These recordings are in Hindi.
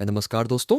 नमस्कार दोस्तों।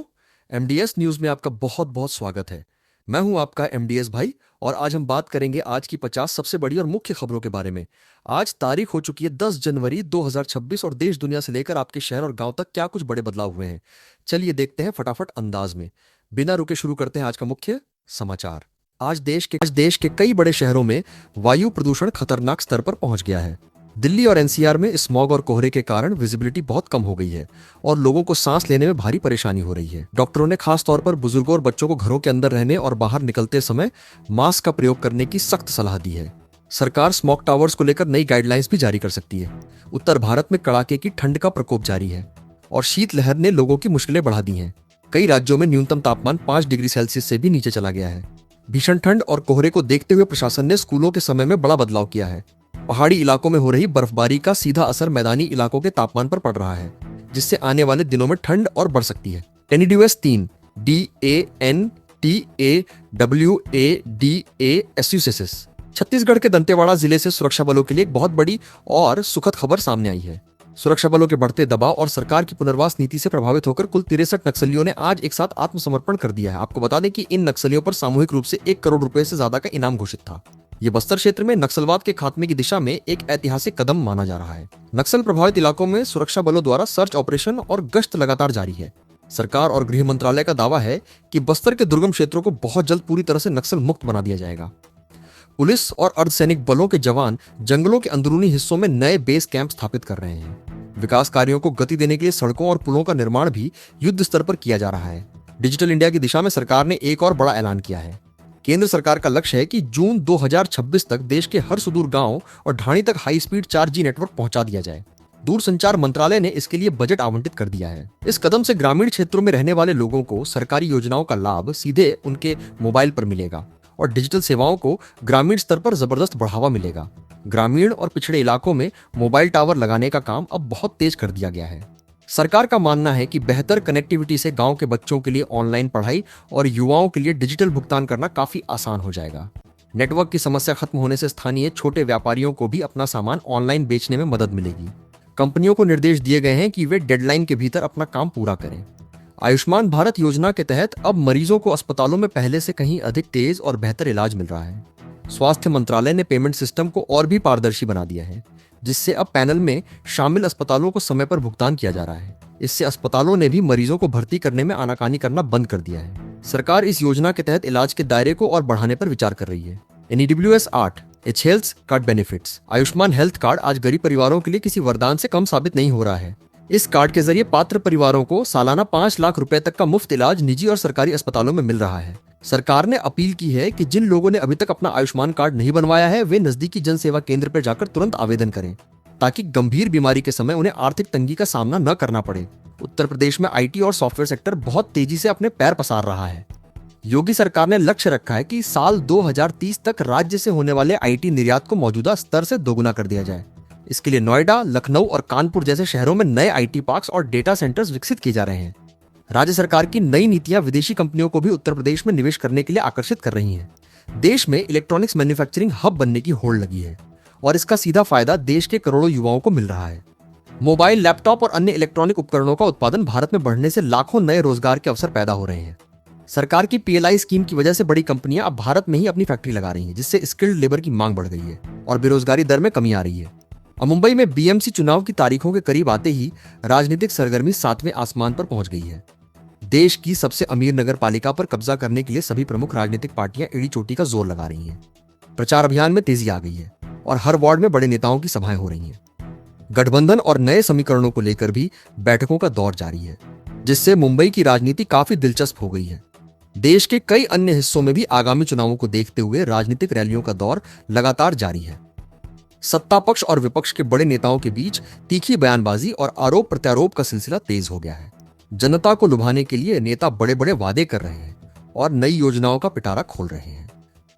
एमडीएस न्यूज में आपका बहुत बहुत स्वागत है। मैं हूं आपका एमडीएस भाई और आज हम बात करेंगे आज की 50 सबसे बड़ी और मुख्य खबरों के बारे में। आज तारीख हो चुकी है 10 जनवरी 2026 और देश दुनिया से लेकर आपके शहर और गांव तक क्या कुछ बड़े बदलाव हुए हैं, चलिए देखते हैं फटाफट अंदाज में। बिना रुके शुरू करते हैं आज का मुख्य समाचार। आज देश के कई बड़े शहरों में वायु प्रदूषण खतरनाक स्तर पर पहुंच गया है। दिल्ली और एनसीआर में स्मॉग और कोहरे के कारण विजिबिलिटी बहुत कम हो गई है और लोगों को सांस लेने में भारी परेशानी हो रही है। डॉक्टरों ने खास तौर पर बुजुर्गों और बच्चों को घरों के अंदर रहने और बाहर निकलते समय मास्क का प्रयोग करने की सख्त सलाह दी है। सरकार स्मॉग टावर्स को लेकर नई गाइडलाइंस भी जारी कर सकती है। उत्तर भारत में कड़ाके की ठंड का प्रकोप जारी है और शीतलहर ने लोगों की मुश्किलें बढ़ा दी हैं। कई राज्यों में न्यूनतम तापमान 5 डिग्री सेल्सियस से भी नीचे चला गया है। भीषण ठंड और कोहरे को देखते हुए प्रशासन ने स्कूलों के समय में बड़ा बदलाव किया है। पहाड़ी इलाकों में हो रही बर्फबारी का सीधा असर मैदानी इलाकों के तापमान पर पड़ रहा है, जिससे आने वाले दिनों में ठंड और बढ़ सकती है। NDWS 3 DANTAWADASUSS छत्तीसगढ़ के दंतेवाड़ा जिले से सुरक्षा बलों के लिए एक बहुत बड़ी और सुखद खबर सामने आई है। सुरक्षा बलों के बढ़ते दबाव और सरकार की पुनर्वास नीति से प्रभावित होकर कुल 63 नक्सलियों ने आज एक साथ आत्मसमर्पण कर दिया है। आपको बता दें कि इन नक्सलियों पर सामूहिक रूप से 1 करोड़ रुपए से ज्यादा का इनाम घोषित था। ये बस्तर क्षेत्र में नक्सलवाद के खात्मे की दिशा में एक ऐतिहासिक कदम माना जा रहा है। नक्सल प्रभावित इलाकों में सुरक्षा बलों द्वारा सर्च ऑपरेशन और गश्त लगातार जारी है। सरकार और गृह मंत्रालय का दावा है कि बस्तर के दुर्गम क्षेत्रों को बहुत जल्द पूरी तरह से नक्सल मुक्त बना दिया जाएगा। पुलिस और अर्धसैनिक बलों के जवान जंगलों के अंदरूनी हिस्सों में नए बेस कैंप स्थापित कर रहे हैं। विकास कार्यों को गति देने के लिए सड़कों और पुलों का निर्माण भी युद्ध स्तर पर किया जा रहा है। डिजिटल इंडिया की दिशा में सरकार ने एक और बड़ा ऐलान किया है। केंद्र सरकार का लक्ष्य है कि जून 2026 तक देश के हर सुदूर गांव और ढाणी तक हाई स्पीड 4G नेटवर्क पहुंचा दिया जाए। दूरसंचार मंत्रालय ने इसके लिए बजट आवंटित कर दिया है। इस कदम से ग्रामीण क्षेत्रों में रहने वाले लोगों को सरकारी योजनाओं का लाभ सीधे उनके मोबाइल पर मिलेगा और डिजिटल सेवाओं को ग्रामीण स्तर पर जबरदस्त बढ़ावा मिलेगा। ग्रामीण और पिछड़े इलाकों में मोबाइल टावर लगाने का काम अब बहुत तेज कर दिया गया है। सरकार का मानना है कि बेहतर कनेक्टिविटी से गांव के बच्चों के लिए ऑनलाइन पढ़ाई और युवाओं के लिए डिजिटल भुगतान करना काफी आसान हो जाएगा। नेटवर्क की समस्या खत्म होने से स्थानीय छोटे व्यापारियों को भी अपना सामान ऑनलाइन बेचने में मदद मिलेगी। कंपनियों को निर्देश दिए गए हैं कि वे डेडलाइन के भीतर अपना काम पूरा करें। आयुष्मान भारत योजना के तहत अब मरीजों को अस्पतालों में पहले से कहीं अधिक तेज और बेहतर इलाज मिल रहा है। स्वास्थ्य मंत्रालय ने पेमेंट सिस्टम को और भी पारदर्शी बना दिया है, जिससे अब पैनल में शामिल अस्पतालों को समय पर भुगतान किया जा रहा है। इससे अस्पतालों ने भी मरीजों को भर्ती करने में आनाकानी करना बंद कर दिया है। सरकार इस योजना के तहत इलाज के दायरे को और बढ़ाने पर विचार कर रही है। NEWS 8 H health card benefits. Ayushman health card आज गरीब परिवारों के लिए किसी वरदान से कम साबित नहीं हो रहा है। इस कार्ड के जरिए पात्र परिवारों को सालाना 5 लाख रुपए तक का मुफ्त इलाज निजी और सरकारी अस्पतालों में मिल रहा है। सरकार ने अपील की है कि जिन लोगों ने अभी तक अपना आयुष्मान कार्ड नहीं बनवाया है, वे नजदीकी जन सेवा केंद्र पर जाकर तुरंत आवेदन करें, ताकि गंभीर बीमारी के समय उन्हें आर्थिक तंगी का सामना न करना पड़े। उत्तर प्रदेश में IT और सॉफ्टवेयर सेक्टर बहुत तेजी से अपने पैर पसार रहा है। योगी सरकार ने लक्ष्य रखा है कि साल 2030 तक राज्य से होने वाले IT निर्यात को मौजूदा स्तर से दोगुना कर दिया जाए। इसके लिए नोएडा, लखनऊ और कानपुर जैसे शहरों में नए IT पार्क्स और डेटा सेंटर्स विकसित किए जा रहे हैं। राज्य सरकार की नई नीतियां विदेशी कंपनियों को भी उत्तर प्रदेश में निवेश करने के लिए आकर्षित कर रही हैं। देश में इलेक्ट्रॉनिक्स मैन्युफैक्चरिंग हब बनने की होड़ लगी है और इसका सीधा फायदा देश के करोड़ों युवाओं को मिल रहा है। मोबाइल, लैपटॉप और अन्य इलेक्ट्रॉनिक उपकरणों का उत्पादन भारत में बढ़ने से लाखों नए रोजगार के अवसर पैदा हो रहे हैं। सरकार की PLI स्कीम की वजह से बड़ी कंपनियां अब भारत में ही अपनी फैक्ट्री लगा रही हैं, जिससे स्किल्ड लेबर की मांग बढ़ गई है और बेरोजगारी दर में कमी आ रही है। अब मुंबई में BMC चुनाव की तारीखों के करीब आते ही राजनीतिक सरगर्मी 7वें आसमान पर पहुंच गई है। देश की सबसे अमीर नगर पालिका पर कब्जा करने के लिए सभी प्रमुख राजनीतिक पार्टियां एड़ी चोटी का जोर लगा रही हैं। प्रचार अभियान में तेजी आ गई है और हर वार्ड में बड़े नेताओं की सभाएं हो रही हैं। गठबंधन और नए समीकरणों को लेकर भी बैठकों का दौर जारी है, जिससे मुंबई की राजनीति काफी दिलचस्प हो गई है। देश के कई अन्य हिस्सों में भी आगामी चुनावों को देखते हुए राजनीतिक रैलियों का दौर लगातार जारी है। सत्ता पक्ष और विपक्ष के बड़े नेताओं के बीच तीखी बयानबाजी और आरोप प्रत्यारोप का सिलसिला तेज हो गया है। जनता को लुभाने के लिए नेता बड़े बड़े वादे कर रहे हैं और नई योजनाओं का पिटारा खोल रहे हैं।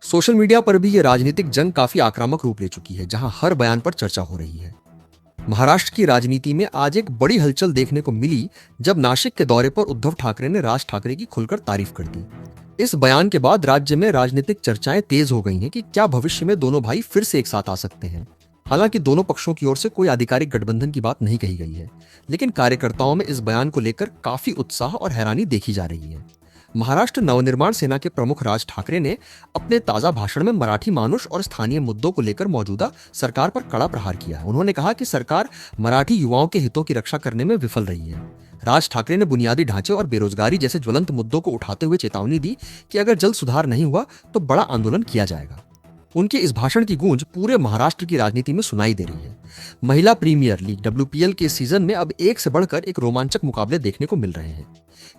सोशल मीडिया पर भी ये राजनीतिक जंग काफी आक्रामक रूप ले चुकी है, जहां हर बयान पर चर्चा हो रही है। महाराष्ट्र की राजनीति में आज एक बड़ी हलचल देखने को मिली, जब नासिक के दौरे पर उद्धव ठाकरे ने राज ठाकरे की खुलकर तारीफ कर दी। इस बयान के बाद राज्य में राजनीतिक चर्चाएं तेज हो गई हैं कि क्या भविष्य में दोनों भाई फिर से एक साथ आ सकते हैं। हालांकि दोनों पक्षों की ओर से कोई आधिकारिक गठबंधन की बात नहीं कही गई है, लेकिन कार्यकर्ताओं में इस बयान को लेकर काफी उत्साह और हैरानी देखी जा रही है। महाराष्ट्र नवनिर्माण सेना के प्रमुख राज ठाकरे ने अपने ताजा भाषण में मराठी मानुष और स्थानीय मुद्दों को लेकर मौजूदा सरकार पर कड़ा प्रहार किया। उन्होंने कहा कि सरकार मराठी युवाओं के हितों की रक्षा करने में विफल रही है। राज ठाकरे ने बुनियादी ढांचे और बेरोजगारी जैसे ज्वलंत मुद्दों को उठाते हुए चेतावनी दी कि अगर जल्द सुधार नहीं हुआ तो बड़ा आंदोलन किया जाएगा। उनके इस भाषण की गूंज पूरे महाराष्ट्र की राजनीति में सुनाई दे रही है। महिला प्रीमियर लीग WPL के सीजन में अब एक से बढ़कर एक रोमांचक मुकाबले देखने को मिल रहे हैं।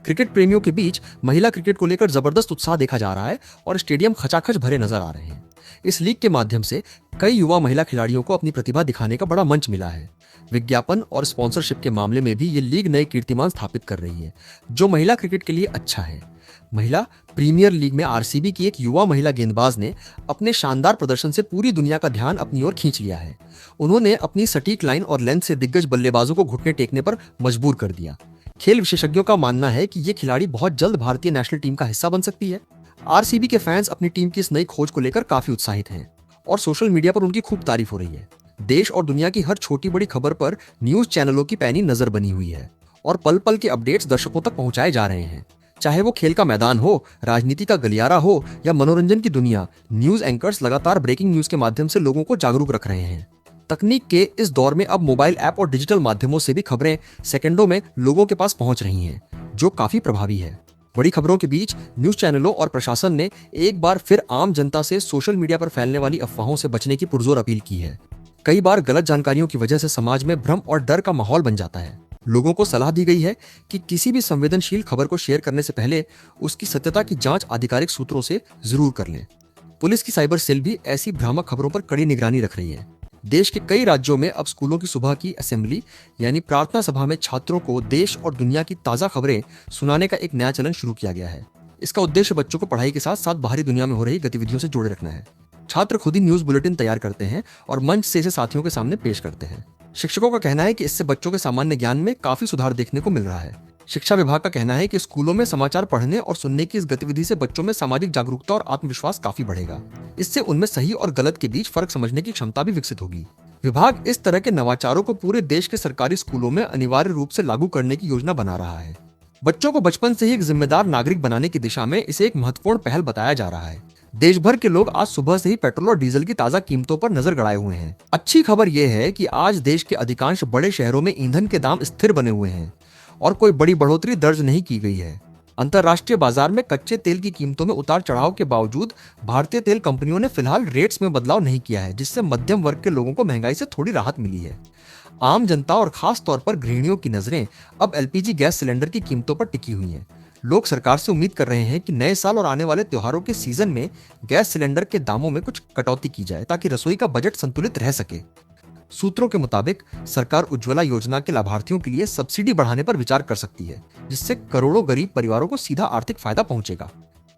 क्रिकेट प्रेमियों के बीच महिला क्रिकेट को लेकर जबरदस्त उत्साह देखा जा रहा है और स्टेडियम खचाखच भरे नजर आ रहे हैं। इस लीग के माध्यम से कई युवा महिला खिलाड़ियों को अपनी प्रतिभा दिखाने का बड़ा मंच मिला है। विज्ञापन और स्पॉन्सरशिप के मामले में भी ये लीग नए कीर्तिमान स्थापित कर रही है, जो महिला क्रिकेट के लिए अच्छा है। महिला प्रीमियर लीग में RCB की एक युवा महिला गेंदबाज ने अपने शानदार प्रदर्शन से पूरी दुनिया का ध्यान अपनी ओर खींच लिया है। उन्होंने अपनी सटीक लाइन और लेंथ से दिग्गज बल्लेबाजों को घुटने टेकने पर मजबूर कर दिया। खेल विशेषज्ञों का मानना है कि ये खिलाड़ी बहुत जल्द भारतीय नेशनल टीम का हिस्सा बन सकती है। RCB के फैंस अपनी टीम की इस नई खोज को लेकर काफी उत्साहित हैं और सोशल मीडिया पर उनकी खूब तारीफ हो रही है। देश और दुनिया की हर छोटी बड़ी खबर पर न्यूज चैनलों की पैनी नजर बनी हुई है और पल पल के अपडेट्स दर्शकों तक पहुंचाए जा रहे हैं। चाहे वो खेल का मैदान हो, राजनीति का गलियारा हो या मनोरंजन की दुनिया, न्यूज एंकर्स लगातार ब्रेकिंग न्यूज के माध्यम से लोगों को जागरूक रख रहे हैं। तकनीक के इस दौर में अब मोबाइल ऐप और डिजिटल माध्यमों से भी खबरें सेकंडों में लोगों के पास पहुंच रही हैं, जो काफी प्रभावी है। बड़ी खबरों के बीच न्यूज चैनलों और प्रशासन ने एक बार फिर आम जनता से सोशल मीडिया पर फैलने वाली अफवाहों से बचने की पुरजोर अपील की है। कई बार गलत जानकारियों की वजह से समाज में भ्रम और डर का माहौल बन जाता है। लोगों को सलाह दी गई है कि किसी भी संवेदनशील खबर को शेयर करने से पहले उसकी सत्यता की जांच आधिकारिक सूत्रों से जरूर कर लें। पुलिस की साइबर सेल भी ऐसी भ्रामक खबरों पर कड़ी निगरानी रख रही है। देश के कई राज्यों में अब स्कूलों की सुबह की असेंबली यानी प्रार्थना सभा में छात्रों को देश और दुनिया की ताजा खबरें सुनाने का एक नया चलन शुरू किया गया है। इसका उद्देश्य बच्चों को पढ़ाई के साथ साथ बाहरी दुनिया में हो रही गतिविधियों से जोड़े रखना है। छात्र खुद ही न्यूज बुलेटिन तैयार करते हैं और मंच से इसे साथियों के सामने पेश करते हैं। शिक्षकों का कहना है कि इससे बच्चों के सामान्य ज्ञान में काफी सुधार देखने को मिल रहा है। शिक्षा विभाग का कहना है कि स्कूलों में समाचार पढ़ने और सुनने की इस गतिविधि से बच्चों में सामाजिक जागरूकता और आत्मविश्वास काफी बढ़ेगा। इससे उनमें सही और गलत के बीच फर्क समझने की क्षमता भी विकसित होगी। विभाग इस तरह के नवाचारों को पूरे देश के सरकारी स्कूलों में अनिवार्य रूप से लागू करने की योजना बना रहा है। बच्चों को बचपन से ही एक जिम्मेदार नागरिक बनाने की दिशा में इसे एक महत्वपूर्ण पहल बताया जा रहा है। देश भर के लोग आज सुबह से ही पेट्रोल और डीजल की ताजा कीमतों पर नजर गड़ाए हुए हैं। अच्छी खबर यह है कि आज देश के अधिकांश बड़े शहरों में ईंधन के दाम स्थिर बने हुए हैं और कोई बड़ी बढ़ोतरी दर्ज नहीं की गई है। अंतर्राष्ट्रीय बाजार में कच्चे तेल की कीमतों में उतार चढ़ाव के बावजूद भारतीय तेल कंपनियों ने फिलहाल रेट्स में बदलाव नहीं किया है, जिससे मध्यम वर्ग के लोगों को महंगाई से थोड़ी राहत मिली है। आम जनता और खास तौर पर गृहिणियों की नजरें अब LPG गैस सिलेंडर की कीमतों पर टिकी हुई हैं। लोग सरकार से उम्मीद कर रहे हैं कि नए साल और आने वाले त्योहारों के सीजन में गैस सिलेंडर के दामों में कुछ कटौती की जाए ताकि रसोई का बजट संतुलित रह सके। सूत्रों के मुताबिक सरकार उज्ज्वला योजना के लाभार्थियों के लिए सब्सिडी बढ़ाने पर विचार कर सकती है, जिससे करोड़ों गरीब परिवारों को सीधा आर्थिक फायदा पहुंचेगा।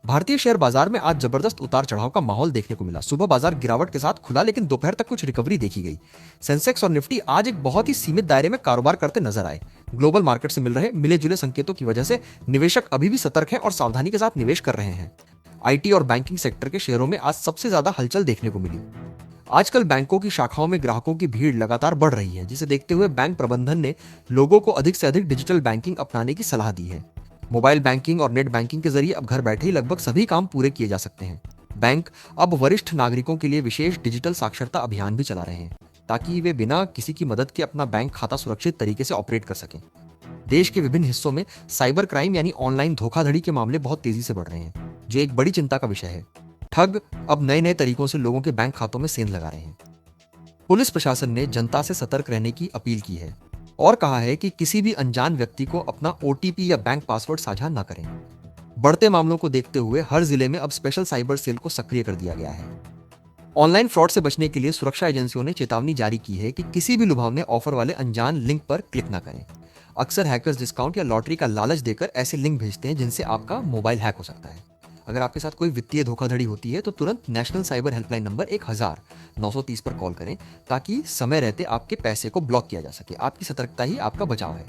भारतीय शेयर बाजार में आज जबरदस्त उतार चढ़ाव का माहौल देखने को मिला। सुबह बाजार गिरावट के साथ खुला, लेकिन दोपहर तक कुछ रिकवरी देखी गई। सेंसेक्स और निफ्टी आज एक बहुत ही सीमित दायरे में कारोबार करते नजर आए। ग्लोबल मार्केट से मिल रहे मिले जुले संकेतों की वजह से निवेशक अभी भी सतर्क हैं और सावधानी के साथ निवेश कर रहे हैं। IT और बैंकिंग सेक्टर के शेयरों में आज सबसे ज्यादा हलचल देखने को मिली। आजकल बैंकों की शाखाओं में ग्राहकों की भीड़ लगातार बढ़ रही है, जिसे देखते हुए बैंक प्रबंधन ने लोगों को अधिक से अधिक डिजिटल बैंकिंग अपनाने की सलाह दी है। मोबाइल बैंकिंग और नेट बैंकिंग के जरिए अब घर बैठे ही लगभग सभी काम पूरे किए जा सकते हैं। बैंक अब वरिष्ठ नागरिकों के लिए विशेष डिजिटल साक्षरता अभियान भी चला रहे हैं, ताकि वे बिना किसी की मदद के अपना बैंक खाता सुरक्षित तरीके से ऑपरेट कर सकें। देश के विभिन्न हिस्सों में साइबर क्राइम यानी ऑनलाइन धोखाधड़ी के मामले बहुत तेजी से बढ़ रहे हैं, जो एक बड़ी चिंता का विषय है। ठग अब नए नए तरीकों से लोगों के बैंक खातों में सेंध लगा रहे हैं। पुलिस प्रशासन ने जनता से सतर्क रहने की अपील की है और कहा है कि किसी भी अनजान व्यक्ति को अपना OTP या बैंक पासवर्ड साझा न करें। बढ़ते मामलों को देखते हुए हर जिले में अब स्पेशल साइबर सेल को सक्रिय कर दिया गया है। ऑनलाइन फ्रॉड से बचने के लिए सुरक्षा एजेंसियों ने चेतावनी जारी की है कि किसी भी लुभावने ऑफर वाले अनजान लिंक पर क्लिक न करें। अक्सर हैकर्स डिस्काउंट या लॉटरी का लालच देकर ऐसे लिंक भेजते हैं जिनसे आपका मोबाइल हैक हो सकता है। अगर आपके साथ कोई वित्तीय धोखाधड़ी होती है तो तुरंत नेशनल साइबर हेल्पलाइन नंबर 1930 पर कॉल करें, ताकि समय रहते आपके पैसे को ब्लॉक किया जा सके। आपकी सतर्कता ही आपका बचाव है।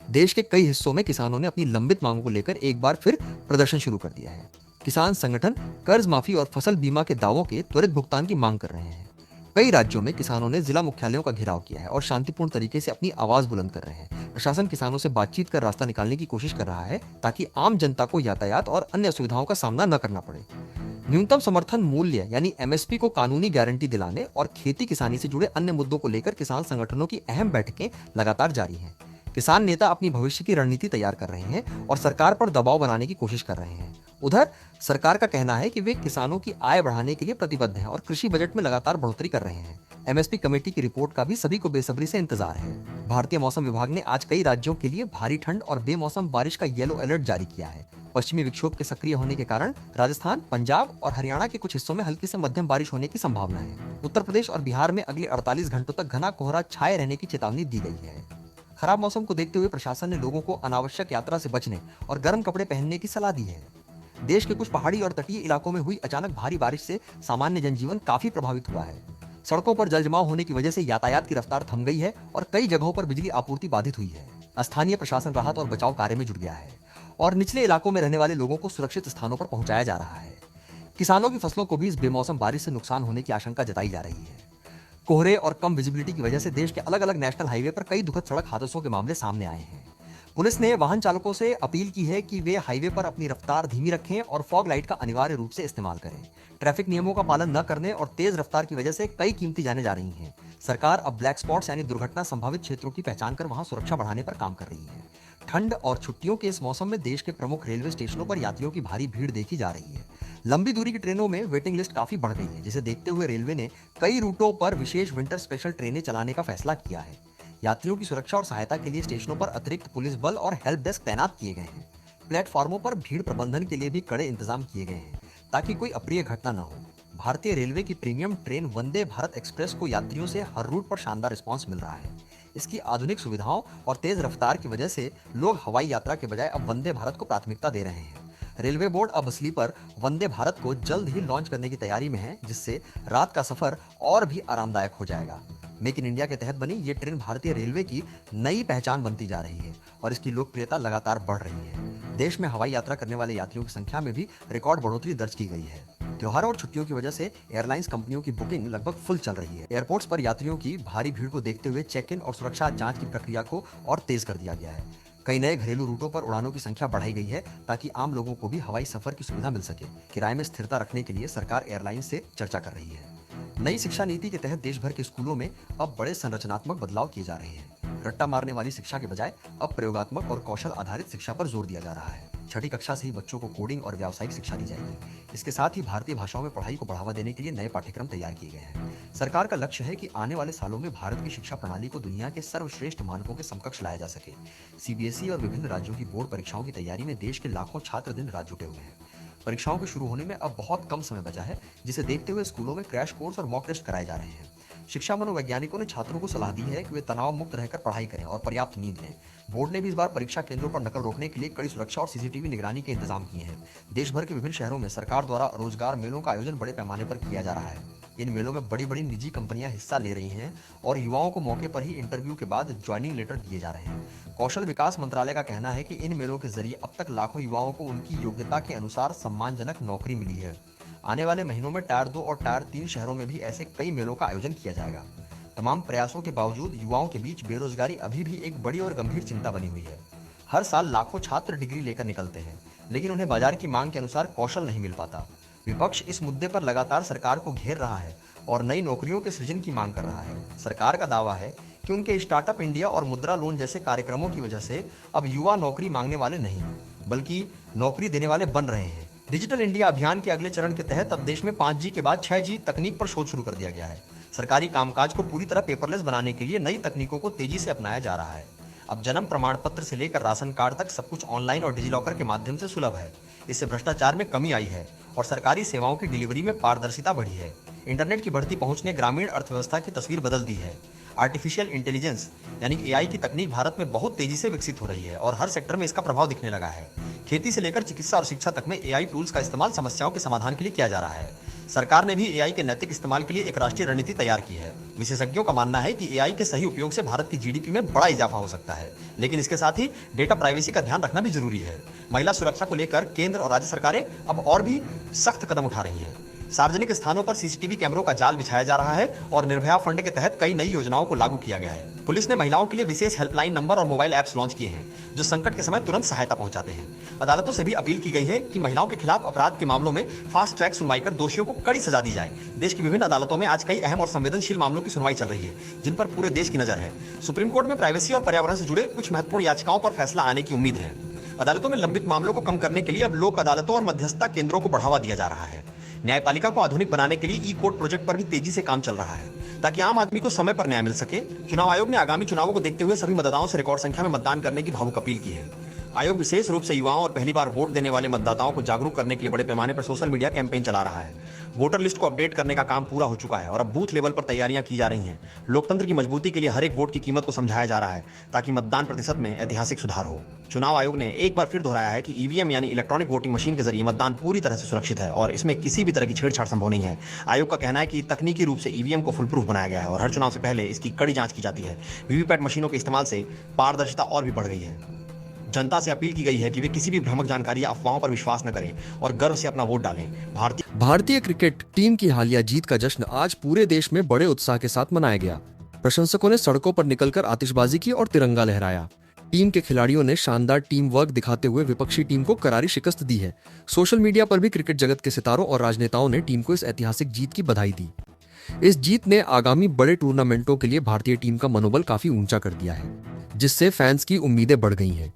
देश के कई हिस्सों में किसानों ने अपनी लंबित मांगों को लेकर एक बार फिर प्रदर्शन शुरू कर दिया है। किसान संगठन कर्ज माफी और फसल बीमा के दावों के त्वरित भुगतान की मांग कर रहे हैं। कई राज्यों में किसानों ने जिला मुख्यालयों का घेराव किया है और शांतिपूर्ण तरीके से अपनी आवाज बुलंद कर रहे हैं। प्रशासन किसानों से बातचीत कर रास्ता निकालने की कोशिश कर रहा है ताकि आम जनता को यातायात और अन्य असुविधाओं का सामना न करना पड़े। न्यूनतम समर्थन मूल्य यानी एमएसपी को कानूनी गारंटी दिलाने और खेती किसानी से जुड़े अन्य मुद्दों को लेकर किसान संगठनों की अहम बैठकें लगातार जारी हैं। किसान नेता अपनी भविष्य की रणनीति तैयार कर रहे हैं और सरकार पर दबाव बनाने की कोशिश कर रहे हैं। उधर सरकार का कहना है कि वे किसानों की आय बढ़ाने के लिए प्रतिबद्ध हैं और कृषि बजट में लगातार बढ़ोतरी कर रहे हैं। एमएसपी कमेटी की रिपोर्ट का भी सभी को बेसब्री से इंतजार है। भारतीय मौसम विभाग ने आज कई राज्यों के लिए भारी ठंड और बेमौसम बारिश का येलो अलर्ट जारी किया है। पश्चिमी विक्षोभ के सक्रिय होने के कारण राजस्थान, पंजाब और हरियाणा के कुछ हिस्सों में हल्की से मध्यम बारिश होने की संभावना है। उत्तर प्रदेश और बिहार में अगले 48 घंटों तक घना कोहरा छाए रहने की चेतावनी दी गई है। खराब मौसम को देखते हुए प्रशासन ने लोगों को अनावश्यक यात्रा से बचने और गर्म कपड़े पहनने की सलाह दी है। देश के कुछ पहाड़ी और तटीय इलाकों में हुई अचानक भारी बारिश से सामान्य जनजीवन काफी प्रभावित हुआ है। सड़कों पर जलजमाव होने की वजह से यातायात की रफ्तार थम गई है और कई जगहों पर बिजली आपूर्ति बाधित हुई है। स्थानीय प्रशासन राहत और बचाव कार्य में जुट गया है और निचले इलाकों में रहने वाले लोगों को सुरक्षित स्थानों पर पहुंचाया जा रहा है। किसानों की फसलों को भी इस बेमौसम बारिश से नुकसान होने की आशंका जताई जा रही है। कोहरे और कम विजिबिलिटी की वजह से देश के अलग अलग नेशनल हाईवे पर कई दुखद सड़क हादसों के मामले सामने आए हैं। पुलिस ने वाहन चालकों से अपील की है कि वे हाईवे पर अपनी रफ्तार धीमी रखें और फॉग लाइट का अनिवार्य रूप से इस्तेमाल करें। ट्रैफिक नियमों का पालन न करने और तेज रफ्तार की वजह से कई कीमती जानें जा रही हैं। सरकार अब ब्लैक स्पॉट्स यानी दुर्घटना संभावित क्षेत्रों की पहचान कर वहां सुरक्षा बढ़ाने पर काम कर रही है। ठंड और छुट्टियों के इस मौसम में देश के प्रमुख रेलवे स्टेशनों पर यात्रियों की भारी भीड़ देखी जा रही है। लंबी दूरी की ट्रेनों में वेटिंग लिस्ट काफी बढ़ गई है, जिसे देखते हुए रेलवे ने कई रूटों पर विशेष विंटर स्पेशल ट्रेनें चलाने का फैसला किया है। यात्रियों की सुरक्षा और सहायता के लिए स्टेशनों पर अतिरिक्त पुलिस बल और हेल्प डेस्क तैनात किए गए हैं। प्लेटफॉर्मों पर भीड़ प्रबंधन के लिए भी कड़े इंतजाम किए गए हैं ताकि कोई अप्रिय घटना न हो। भारतीय रेलवे की premium train Vande Bharat express को यात्रियों से हर रूट पर शानदार रिस्पांस मिल रहा है। इसकी आधुनिक सुविधाओं और तेज रफ्तार की वजह से लोग हवाई यात्रा के बजाय अब वंदे भारत को प्राथमिकता दे रहे हैं। रेलवे बोर्ड अब स्लीपर वंदे भारत को जल्द ही लॉन्च करने की तैयारी में है, जिससे रात का सफर और भी आरामदायक हो जाएगा। मेक इन इंडिया के तहत बनी ये ट्रेन भारतीय रेलवे की नई पहचान बनती जा रही है और इसकी लोकप्रियता लगातार बढ़ रही है। देश में हवाई यात्रा करने वाले यात्रियों की संख्या में भी रिकॉर्ड बढ़ोतरी दर्ज की गई है। त्योहारों और छुट्टियों की वजह से एयरलाइंस कंपनियों की बुकिंग लगभग फुल चल रही है। एयरपोर्ट्स पर यात्रियों की भारी भीड़ को देखते हुए चेक इन और सुरक्षा जांच की प्रक्रिया को और तेज कर दिया गया है। कई नए घरेलू रूटों पर उड़ानों की संख्या बढ़ाई गई है ताकि आम लोगों को भी हवाई सफर की सुविधा मिल सके। किराए में स्थिरता रखने के लिए सरकार एयरलाइंस से चर्चा कर रही है। नई शिक्षा नीति के तहत देश भर के स्कूलों में अब बड़े संरचनात्मक बदलाव किए जा रहे हैं। रट्टा मारने वाली शिक्षा के बजाय अब प्रयोगात्मक और कौशल आधारित शिक्षा पर जोर दिया जा रहा है। छठी कक्षा से ही बच्चों को कोडिंग और व्यावसायिक शिक्षा दी जाएगी। इसके साथ ही भारतीय भाषाओं में पढ़ाई को बढ़ावा देने के लिए नए पाठ्यक्रम तैयार किए गए हैं। सरकार का लक्ष्य है कि आने वाले सालों में भारत की शिक्षा प्रणाली को दुनिया के सर्वश्रेष्ठ मानकों के समकक्ष लाया जा सके। सीबीएसई और विभिन्न राज्यों की बोर्ड परीक्षाओं की तैयारी में देश के लाखों छात्र दिन रात जुटे हुए हैं। परीक्षाओं के शुरू होने में अब बहुत कम समय बचा है, जिसे देखते हुए स्कूलों में क्रैश कोर्स और मॉक टेस्ट कराए जा रहे हैं। शिक्षा मनोवैज्ञानिकों ने छात्रों को सलाह दी है कि वे तनाव मुक्त रहकर पढ़ाई करें और पर्याप्त नींद लें। बोर्ड ने भी इस बार परीक्षा केंद्रों पर नकल रोकने के लिए कड़ी सुरक्षा और सीसीटीवी निगरानी के इंतजाम किए हैं। देश भर के विभिन्न शहरों में सरकार द्वारा रोजगार मेलों का आयोजन बड़े पैमाने पर किया जा रहा है। इन मेलों में बड़ी बड़ी निजी कंपनियां हिस्सा ले रही हैं और युवाओं को मौके पर ही इंटरव्यू के बाद ज्वाइनिंग लेटर दिए जा रहे हैं। कौशल विकास मंत्रालय का कहना है कि इन मेलों के जरिए अब तक लाखों युवाओं को उनकी योग्यता के अनुसार सम्मानजनक नौकरी मिली है। आने वाले महीनों में टायर 2 और टायर 3 शहरों में भी ऐसे कई मेलों का आयोजन किया जाएगा। तमाम प्रयासों के बावजूद युवाओं के बीच बेरोजगारी अभी भी एक बड़ी और गंभीर चिंता बनी हुई है। हर साल लाखों छात्र डिग्री लेकर निकलते हैं, लेकिन उन्हें बाजार की मांग के अनुसार कौशल नहीं मिल पाता। विपक्ष इस मुद्दे पर लगातार सरकार को घेर रहा है और नई नौकरियों के सृजन की मांग कर रहा है। सरकार का दावा है कि उनके स्टार्टअप इंडिया और मुद्रा लोन जैसे कार्यक्रमों की वजह से अब युवा नौकरी मांगने वाले नहीं, बल्कि नौकरी देने वाले बन रहे हैं। डिजिटल इंडिया अभियान के अगले चरण के तहत अब देश में 5G के बाद 6G तकनीक पर शोध शुरू कर दिया गया है। सरकारी कामकाज को पूरी तरह पेपरलेस बनाने के लिए नई तकनीकों को तेजी से अपनाया जा रहा है। अब जन्म प्रमाण पत्र से लेकर राशन कार्ड तक सब कुछ ऑनलाइन और डिजिलॉकर के माध्यम से सुलभ है। इससे भ्रष्टाचार में कमी आई है और सरकारी सेवाओं की डिलीवरी में पारदर्शिता बढ़ी है। इंटरनेट की बढ़ती पहुंच ने ग्रामीण अर्थव्यवस्था की तस्वीर बदल दी है। आर्टिफिशियल इंटेलिजेंस यानी एआई की तकनीक भारत में बहुत तेजी से विकसित हो रही है और हर सेक्टर में इसका प्रभाव दिखने लगा है। खेती से लेकर चिकित्सा और शिक्षा तक में एआई टूल्स का इस्तेमाल समस्याओं के समाधान के लिए किया जा रहा है। सरकार ने भी एआई के नैतिक इस्तेमाल के लिए एक राष्ट्रीय रणनीति तैयार की है। विशेषज्ञों का मानना है कि एआई के सही उपयोग से भारत की जीडीपी में बड़ा इजाफा हो सकता है, लेकिन इसके साथ ही डेटा प्राइवेसी का ध्यान रखना भी जरूरी है। महिला सुरक्षा को लेकर केंद्र और राज्य सरकारें अब और भी सख्त कदम उठा रही हैं। सार्वजनिक स्थानों पर सीसीटीवी कैमरों का जाल बिछाया जा रहा है और निर्भया फंड के तहत कई नई योजनाओं को लागू किया गया है। पुलिस ने महिलाओं के लिए विशेष हेल्पलाइन नंबर और मोबाइल ऐप्स लॉन्च किए हैं जो संकट के समय तुरंत सहायता पहुंचाते हैं। अदालतों से भी अपील की गई है कि महिलाओं के खिलाफ अपराध के मामलों में फास्ट ट्रैक सुनवाई कर दोषियों को कड़ी सजा दी जाए। देश की विभिन्न अदालतों में आज कई अहम और संवेदनशील मामलों की सुनवाई चल रही है जिन पर पूरे देश की नजर है। सुप्रीम कोर्ट में प्राइवेसी और पर्यावरण से जुड़े कुछ महत्वपूर्ण याचिकाओं पर फैसला आने की उम्मीद है। अदालतों में लंबित मामलों को कम करने के लिए अब लोक अदालतों और मध्यस्थता केंद्रों को बढ़ावा दिया जा रहा है। न्यायपालिका को आधुनिक बनाने के लिए ई कोर्ट प्रोजेक्ट पर भी तेजी से काम चल रहा है ताकि आम आदमी को समय पर न्याय मिल सके। चुनाव आयोग ने आगामी चुनावों को देखते हुए सभी मतदाताओं से रिकॉर्ड संख्या में मतदान करने की भावुक अपील की है। आयोग विशेष रूप से युवाओं और पहली बार वोट देने वाले मतदाताओं को जागरूक करने के लिए बड़े पैमाने पर सोशल मीडिया कैंपेन चला रहा है। वोटर लिस्ट को अपडेट करने का काम पूरा हो चुका है और अब बूथ लेवल पर तैयारियां की जा रही हैं। लोकतंत्र की मजबूती के लिए हर एक वोट की कीमत को समझाया जा रहा है ताकि मतदान प्रतिशत में ऐतिहासिक सुधार हो। चुनाव आयोग ने एक बार फिर दोहराया है कि ईवीएम यानी इलेक्ट्रॉनिक वोटिंग मशीन के जरिए मतदान पूरी तरह से सुरक्षित है और इसमें किसी भी तरह की छेड़छाड़ संभव नहीं है। आयोग का कहना है कि तकनीकी रूप से ईवीएम को फुल प्रूफ बनाया गया है और हर चुनाव से पहले इसकी कड़ी जांच की जाती है। वीवीपैट मशीनों के इस्तेमाल से पारदर्शिता और भी बढ़ गई है। जनता से अपील की गई है कि वे किसी भी भ्रामक जानकारी या अफवाहों पर विश्वास न करें और गर्व से अपना वोट डालें। भारतीय क्रिकेट टीम की हालिया जीत का जश्न आज पूरे देश में बड़े उत्साह के साथ मनाया गया। प्रशंसकों ने सड़कों पर निकलकर आतिशबाजी की और तिरंगा लहराया। टीम के खिलाड़ियों ने शानदार टीम वर्क दिखाते हुए विपक्षी टीम को करारी शिकस्त दी है। सोशल मीडिया पर भी क्रिकेट जगत के सितारों और राजनेताओं ने टीम को इस ऐतिहासिक जीत की बधाई दी। इस जीत ने आगामी बड़े टूर्नामेंटों के लिए भारतीय टीम का मनोबल काफी ऊंचा कर दिया है, जिससे फैंस की उम्मीदें बढ़ गई हैं।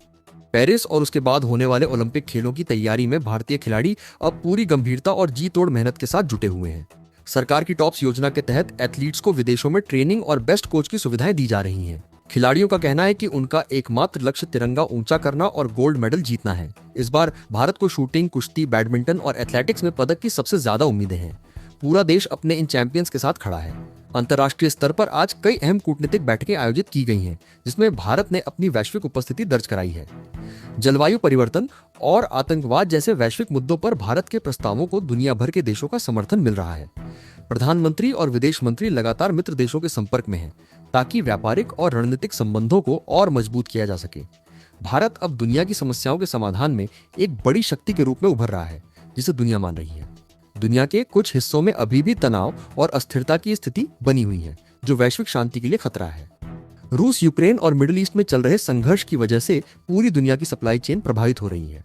पेरिस और उसके बाद होने वाले ओलंपिक खेलों की तैयारी में भारतीय खिलाड़ी अब पूरी गंभीरता और जी तोड़ मेहनत के साथ जुटे हुए हैं। सरकार की टॉप्स योजना के तहत एथलीट्स को विदेशों में ट्रेनिंग और बेस्ट कोच की सुविधाएं दी जा रही हैं। खिलाड़ियों का कहना है कि उनका एकमात्र लक्ष्य तिरंगा ऊंचा करना और गोल्ड मेडल जीतना है। इस बार भारत को शूटिंग, कुश्ती, बैडमिंटन और एथलेटिक्स में पदक की सबसे ज्यादा उम्मीदें हैं। पूरा देश अपने इन चैंपियंस के साथ खड़ा है। अंतर्राष्ट्रीय स्तर पर आज कई अहम कूटनीतिक बैठकें आयोजित की गई हैं, जिसमें भारत ने अपनी वैश्विक उपस्थिति दर्ज कराई है। जलवायु परिवर्तन और आतंकवाद जैसे वैश्विक मुद्दों पर भारत के प्रस्तावों को दुनिया भर के देशों का समर्थन मिल रहा है। प्रधानमंत्री और विदेश मंत्री लगातार मित्र देशों के संपर्क में हैं, ताकि व्यापारिक और रणनीतिक संबंधों को और मजबूत किया जा सके। भारत अब दुनिया की समस्याओं के समाधान में एक बड़ी शक्ति के रूप में उभर रहा है, जिसे दुनिया मान रही है। दुनिया के कुछ हिस्सों में अभी भी तनाव और अस्थिरता की स्थिति बनी हुई है, जो वैश्विक शांति के लिए खतरा है। रूस, यूक्रेन और मिडिल ईस्ट में चल रहे संघर्ष की वजह से पूरी दुनिया की सप्लाई चेन प्रभावित हो रही है।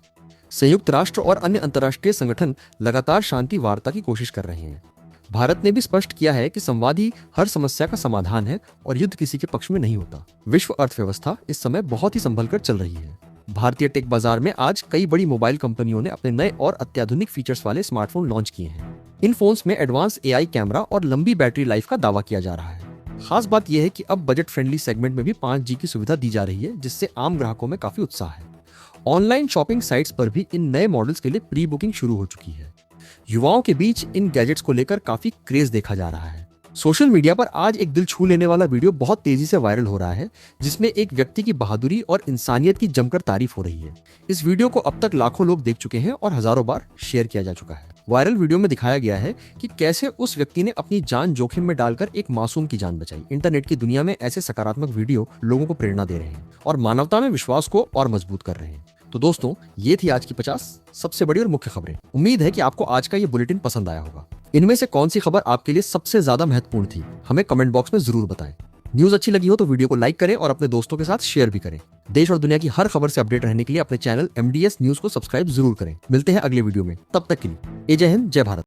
संयुक्त राष्ट्र और अन्य अंतर्राष्ट्रीय संगठन लगातार शांति वार्ता की कोशिश कर रहे हैं। भारत ने भी स्पष्ट किया है कि संवाद ही हर समस्या का समाधान है और युद्ध किसी के पक्ष में नहीं होता। विश्व अर्थव्यवस्था इस समय बहुत ही संभल कर चल रही है। भारतीय टेक बाजार में आज कई बड़ी मोबाइल कंपनियों ने अपने नए और अत्याधुनिक फीचर्स वाले स्मार्टफोन लॉन्च किए हैं। इन फोन्स में एडवांस एआई कैमरा और लंबी बैटरी लाइफ का दावा किया जा रहा है। खास बात यह है कि अब बजट फ्रेंडली सेगमेंट में भी 5G की सुविधा दी जा रही है, जिससे आम ग्राहकों में काफी उत्साह है। ऑनलाइन शॉपिंग साइट्स पर भी इन नए मॉडल्स के लिए प्री बुकिंग शुरू हो चुकी है। युवाओं के बीच इन गैजेट्स को लेकर काफी क्रेज देखा जा रहा है। सोशल मीडिया पर आज एक दिल छू लेने वाला वीडियो बहुत तेजी से वायरल हो रहा है, जिसमें एक व्यक्ति की बहादुरी और इंसानियत की जमकर तारीफ हो रही है। इस वीडियो को अब तक लाखों लोग देख चुके हैं और हजारों बार शेयर किया जा चुका है। वायरल वीडियो में दिखाया गया है कि कैसे उस व्यक्ति ने अपनी जान जोखिम में डालकर एक मासूम की जान बचाई। इंटरनेट की दुनिया में ऐसे सकारात्मक वीडियो लोगों को प्रेरणा दे रहे हैं और मानवता में विश्वास को और मजबूत कर रहे हैं। तो दोस्तों, ये थी आज की 50 सबसे बड़ी और मुख्य खबरें। उम्मीद है कि आपको आज का ये बुलेटिन पसंद आया होगा। इनमें से कौन सी खबर आपके लिए सबसे ज्यादा महत्वपूर्ण थी, हमें कमेंट बॉक्स में जरूर बताएं। न्यूज अच्छी लगी हो तो वीडियो को लाइक करें और अपने दोस्तों के साथ शेयर भी करें। देश और दुनिया की हर खबर से अपडेट रहने के लिए अपने चैनल MDS न्यूज को सब्सक्राइब जरूर करें। मिलते हैं अगले वीडियो में, तब तक के लिए जय हिंद, जय भारत।